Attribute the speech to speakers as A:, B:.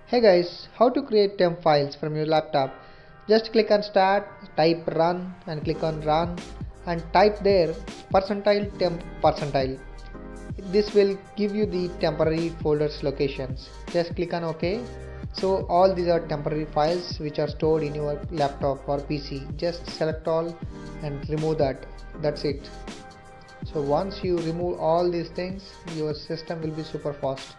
A: Hey guys, how to create temp files from your laptop? Just click on start, type run and click on run and type there percentile temp percentile. This will give you the temporary folders locations. Just click on OK. So all these are temporary files which are stored in your laptop or PC. Just select all and remove that. That's it. So once you remove all these things, your system will be super fast.